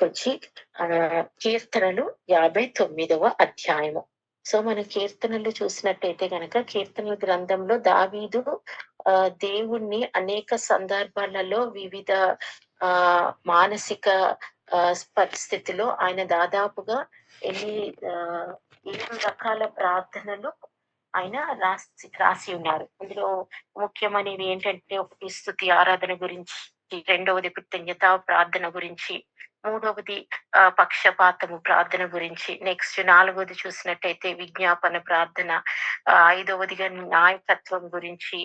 వచ్చి కీర్తనలు 59వ అధ్యాయము. సో మన కీర్తనలు చూసినట్టయితే గనక కీర్తనల గ్రంథంలో దావీదు దేవుణ్ణి అనేక సందర్భాలలో వివిధ మానసిక పరిస్థితిలో ఆయన దాదాపుగా ఎన్ని 7 రకాల ప్రార్థనలు ఆయన రాసి ఉన్నారు. అందులో ముఖ్యమైనవి ఏంటంటే, ఒకటి స్తుతి ఆరాధన గురించి, రెండవది కృతజ్ఞత ప్రార్థన గురించి, మూడవది పక్షపాతము ప్రార్థన గురించి, నెక్స్ట్ నాలుగవది చూసినట్టయితే విజ్ఞాపన ప్రార్థన, ఐదవదిగా నాయకత్వం గురించి,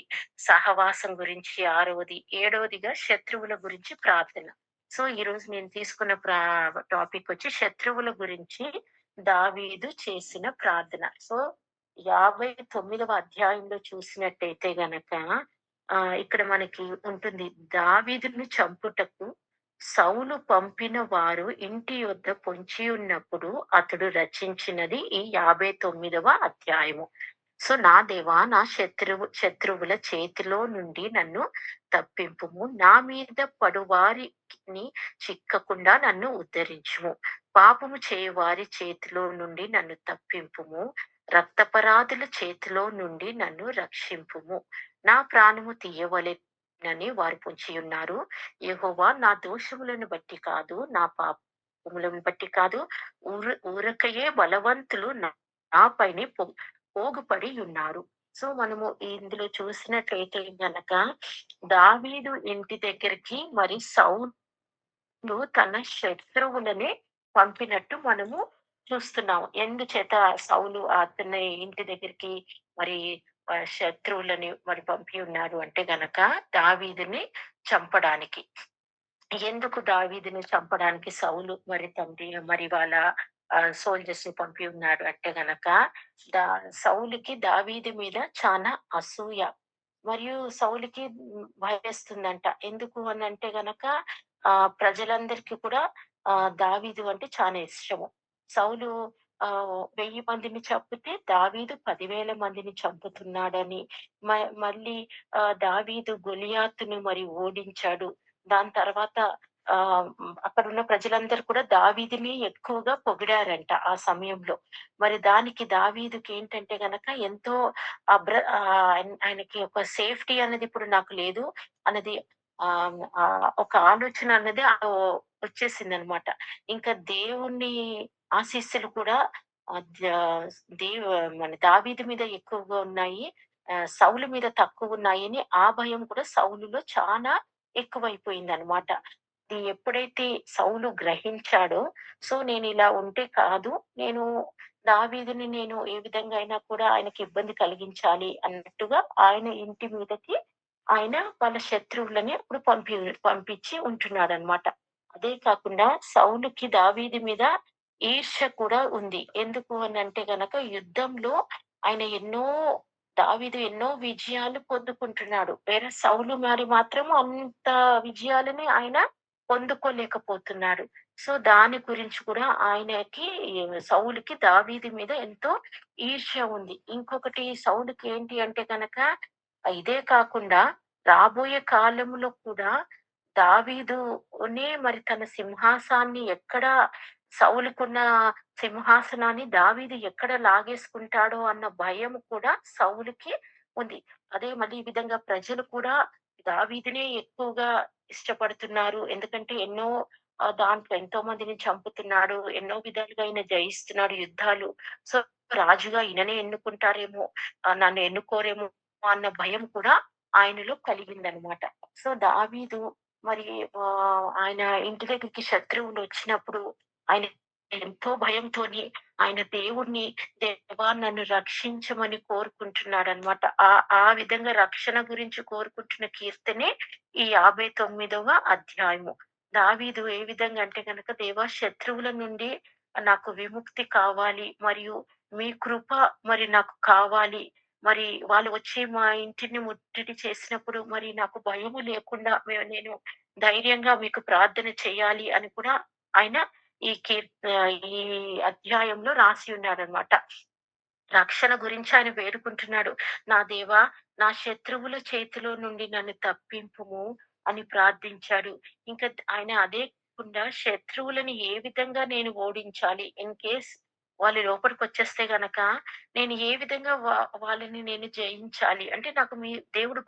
సహవాసం గురించి, ఆరవది, ఏడవదిగా శత్రువుల గురించి ప్రార్థన. సో ఈ రోజు నేను తీసుకున్న టాపిక్ వచ్చి శత్రువుల గురించి దావీదు చేసిన ప్రార్థన. సో 59వ అధ్యాయంలో చూసినట్టయితే గనక ఇక్కడ మనకి ఉంటుంది, దావీదును చంపుటకు సౌలు పంపిన వారు ఇంటి యొద్ద పొంచి ఉన్నప్పుడు అతడు రచించినది ఈ 59వ అధ్యాయము. సో నా దేవా, నా శత్రువుల చేతిలో నుండి నన్ను తప్పింపుము, నా మీద పడువారిని చిక్కకుండా నన్ను ఉద్ధరించుము, పాపము చేయవారి చేతిలో నుండి నన్ను తప్పింపుము, రక్తపరాధుల చేతిలో నుండి నన్ను రక్షింపుము, నా ప్రాణము తీయవలెనని వారు పొంచి ఉన్నారు. యెహోవా, నా దోషములను బట్టి కాదు, నా పాపములను బట్టి కాదు, ఊరకయే బలవంతులు నాపైనే పోగుపడి ఉన్నారు. సో మనము ఇందులో చూసినట్లయితే గనక దావీదు ఇంటి దగ్గరికి మరి సౌలు తన శత్రువులని పంపినట్టు మనము చూస్తున్నాము. ఎందుచేత సౌలు అతని ఇంటి దగ్గరికి మరి శత్రువులని మరి పంపి ఉన్నారు అంటే గనక దావీదుని చంపడానికి. ఎందుకు దావీదుని చంపడానికి సౌలు మరి తండ్రి మరి వాళ్ళ సోల్జర్స్ ని పంపి ఉన్నారు అంటే గనక సౌలుకి దావీదు మీద చాలా అసూయ, మరియు సౌలుకి భయస్తుందంట. ఎందుకు అని అంటే గనక ప్రజలందరికీ కూడా దావీదు అంటే చాలా ఇష్టము. సౌలు 1000 మందిని చంపితే దావీదు 10,000 మందిని చంపుతున్నాడని, మళ్ళీ దావీదు గొలియాతును మరి ఓడించాడు. దాని తర్వాత అక్కడున్న ప్రజలందరూ కూడా దావీదుని ఎక్కువగా పొగిడారంట ఆ సమయంలో. మరి దానికి దావీదుకి ఏంటంటే గనక ఎంతో ఆయనకి ఒక సేఫ్టీ అనేది ఇప్పుడు నాకు లేదు అన్నది ఒక ఆలోచన అన్నది వచ్చేసిందనమాట. ఇంకా దేవుని ఆశీస్సులు కూడా మన దావీదు మీద ఎక్కువగా ఉన్నాయి, సౌలు మీద తక్కువ ఉన్నాయని ఆ భయం కూడా సౌలులో చాలా ఎక్కువైపోయిందనమాట. ఇది ఎప్పుడైతే సౌలు గ్రహించాడో, సో నేను ఇలా ఉంటే కాదు, నేను దావీదుని నేను ఏ విధంగా అయినా కూడా ఆయనకి ఇబ్బంది కలిగించాలి అన్నట్టుగా ఆయన ఇంటి మీదకి ఆయన వాళ్ళ శత్రువులని అప్పుడు పంపించి ఉంటున్నాడనమాట. అదే కాకుండా సౌలుకి దావీదు మీద ఈర్ష్య కూడా ఉంది. ఎందుకు అని అంటే గనక యుద్ధంలో ఆయన దావీదు ఎన్నో విజయాలు పొందుకుంటున్నాడు. వేరే సౌలు మాత్రం అంత విజయాలని ఆయన పొందుకోలేకపోతున్నాడు. సో దాని గురించి కూడా ఆయనకి సౌలుకి దావీదు మీద ఎంతో ఈర్ష్య ఉంది. ఇంకొకటి సౌలుకి ఏంటి అంటే గనక ఇదే కాకుండా రాబోయే కాలంలో కూడా దావీదునే మరి తన సింహాసాన్ని సౌలుకున్న సింహాసనాన్ని దావీదు ఎక్కడ లాగేసుకుంటాడో అన్న భయం కూడా సౌలుకి ఉంది. అదే మళ్ళీ ఈ విధంగా ప్రజలు కూడా దావీదునే ఎక్కువగా ఇష్టపడుతున్నారు. ఎందుకంటే దాంట్లో ఎంతో మందిని చంపుతున్నాడు, ఎన్నో విధాలుగా ఆయన జయిస్తున్నాడు యుద్ధాలు. సో రాజుగా ఈయననే ఎన్నుకుంటారేమో, నన్ను ఎన్నుకోరేమో అన్న భయం కూడా ఆయనలో కలిగిందనమాట. సో దావీదు మరి ఆయన ఇంటి దగ్గరికి శత్రువులు వచ్చినప్పుడు ఆయన ఎంతో భయంతోని ఆయన దేవుణ్ణి, దేవా నన్ను రక్షించమని కోరుకుంటున్నాడనమాట. ఆ విధంగా రక్షణ గురించి కోరుకుంటున్న కీర్తనే ఈ 59వ అధ్యాయము. దావీదు ఏ విధంగా అంటే గనక, దేవా శత్రువుల నుండి నాకు విముక్తి కావాలి, మరియు మీ కృప మరి నాకు కావాలి, మరి వాళ్ళు వచ్చి మా ఇంటిని ముట్టడి చేసినప్పుడు మరి నాకు భయము లేకుండా నేను ధైర్యంగా మీకు ప్రార్థన చేయాలి అని కూడా ఆయన ఈ అధ్యాయంలో రాసి ఉన్నాడనమాట. రక్షణ గురించి ఆయన వేడుకుంటున్నాడు. నా దేవా, నా శత్రువుల చేతిలో నుండి నన్ను తప్పింపుము అని ప్రార్థించాడు. ఇంకా ఆయన అదే కాకుండా శత్రువులని ఏ విధంగా నేను ఓడించాలి? ఇన్ కేస్ వాళ్ళు లోపలికొచ్చేస్తే గనక నేను ఏ విధంగా వాళ్ళని నేను జయించాలి? అంటే నాకు దేవుడు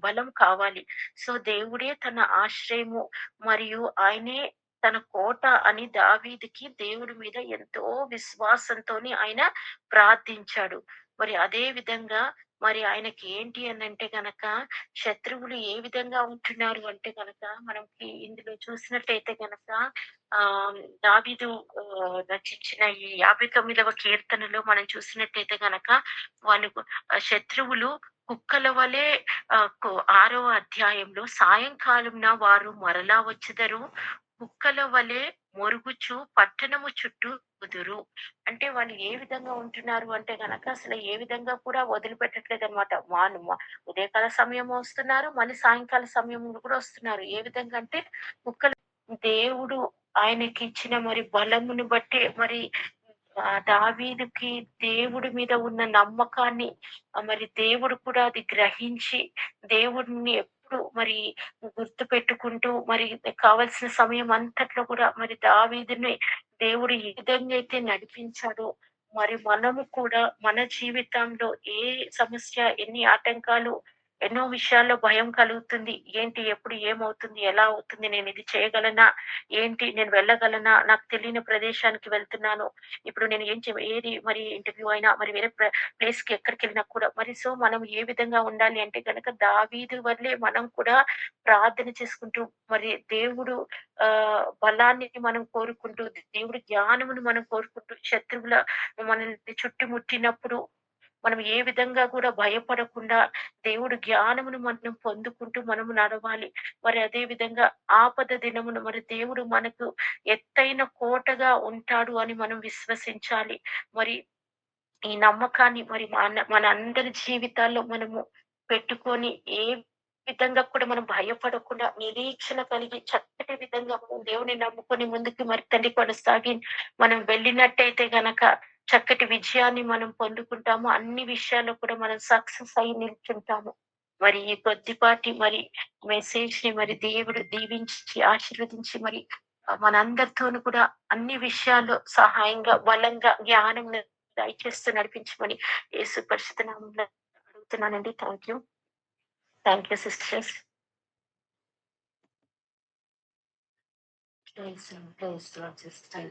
బలం కావాలి. సో, దేవుడే తన ఆశ్రయము మరియు ఆయనే తన కోట అని దావీదుకి దేవుడి మీద ఎంతో విశ్వాసంతోని ఆయన ప్రార్థించాడు. మరి అదే విధంగా మరి ఆయనకి ఏంటి అనంటే గనక శత్రువులు ఏ విధంగా ఉంటున్నారు అంటే గనక మనకి ఇందులో చూసినట్టయితే గనక దావీదు రచించిన ఈ 59వ కీర్తనలో మనం చూసినట్టయితే గనక వాళ్ళు శత్రువులు కుక్కల వలె 6వ అధ్యాయంలో సాయంకాలంన వారు మరలా వచ్చెదరు. కుక్కల వలె మొరుగుచు పట్టణము చుట్టూ కుదురు. అంటే వాళ్ళు ఏ విధంగా ఉంటున్నారు అంటే గనక అసలు ఏ విధంగా కూడా వదిలిపెట్టట్లేదనమాట. ఉదయకాల సమయం వస్తున్నారు, మళ్ళీ సాయంకాల సమయంలో కూడా వస్తున్నారు. ఏ విధంగా అంటే కుక్కలు దేవుడు ఆయనకిచ్చిన మరి బలమును బట్టి మరి దావీదుకి దేవుడి మీద ఉన్న నమ్మకాన్ని మరి దేవుడు కూడా అది గ్రహించి దేవుడిని ఎప్పుడు మరి గుర్తుపెట్టుకుంటూ మరి కావాల్సిన సమయం అంతట్లో కూడా మరి దావీదుని దేవుడు ఏ విధంగా అయితే నడిపించాడో మరి మనము కూడా మన జీవితంలో ఏ సమస్య, ఎన్ని ఆటంకాలు, ఎన్నో విషయాల్లో భయం కలుగుతుంది. ఏంటి? ఎప్పుడు ఏమవుతుంది? ఎలా అవుతుంది? నేను ఇది చేయగలనా? ఏంటి? నేను వెళ్ళగలనా? నాకు తెలియని ప్రదేశానికి వెళ్తున్నాను. ఇప్పుడు నేను ఏది మరి ఇంటర్వ్యూ అయినా మరి వేరే ప్లేస్‌కి ఎక్కడికెళ్ళినా కూడా మరి సో, మనం ఏ విధంగా ఉండాలి అంటే గనక దావీదు వల్లే మనం కూడా ప్రార్థన చేసుకుంటూ మరి దేవుడు బలాన్ని మనం కోరుకుంటూ, దేవుడి జ్ఞానమును మనం కోరుకుంటూ, శత్రువుల మనల్ని చుట్టుముట్టినప్పుడు మనం ఏ విధంగా కూడా భయపడకుండా దేవుడు జ్ఞానమును మనం పొందుకుంటూ మనము నడవాలి. మరి అదే విధంగా ఆపద దినమున మరి దేవుడు మనకు ఎత్తైన కోటగా ఉంటాడు అని మనం విశ్వసించాలి. మరి ఈ నమ్మకాన్ని మరి మనందరి జీవితాల్లో మనము పెట్టుకొని ఏ విధంగా కూడా మనం భయపడకుండా నిరీక్షణ కలిగి చక్కటి విధంగా మనం దేవుని నమ్ముకొని ముందుకు మరి తండ్రి కొనసాగి మనం వెళ్ళినట్టయితే గనక చక్కటి విజయాన్ని మనం పొందుకుంటాము. అన్ని విషయాల్లో కూడా మనం సక్సెస్ అయ్యి నిల్చుంటాము. మరి ఈ కొద్దిపాటి మరి మెసేజ్‌ని మరి దేవుడు దీవించి, ఆశీర్వదించి మరి మనందరితోను కూడా అన్ని విషయాల్లో సహాయంగా, బలంగా, జ్ఞానం దయచేస్తూ నడిపించమని యేసు పరిశుద్ధ నామములో అడుగుతున్నానండి. Thank you. Thank you sisters. Praise lord sister.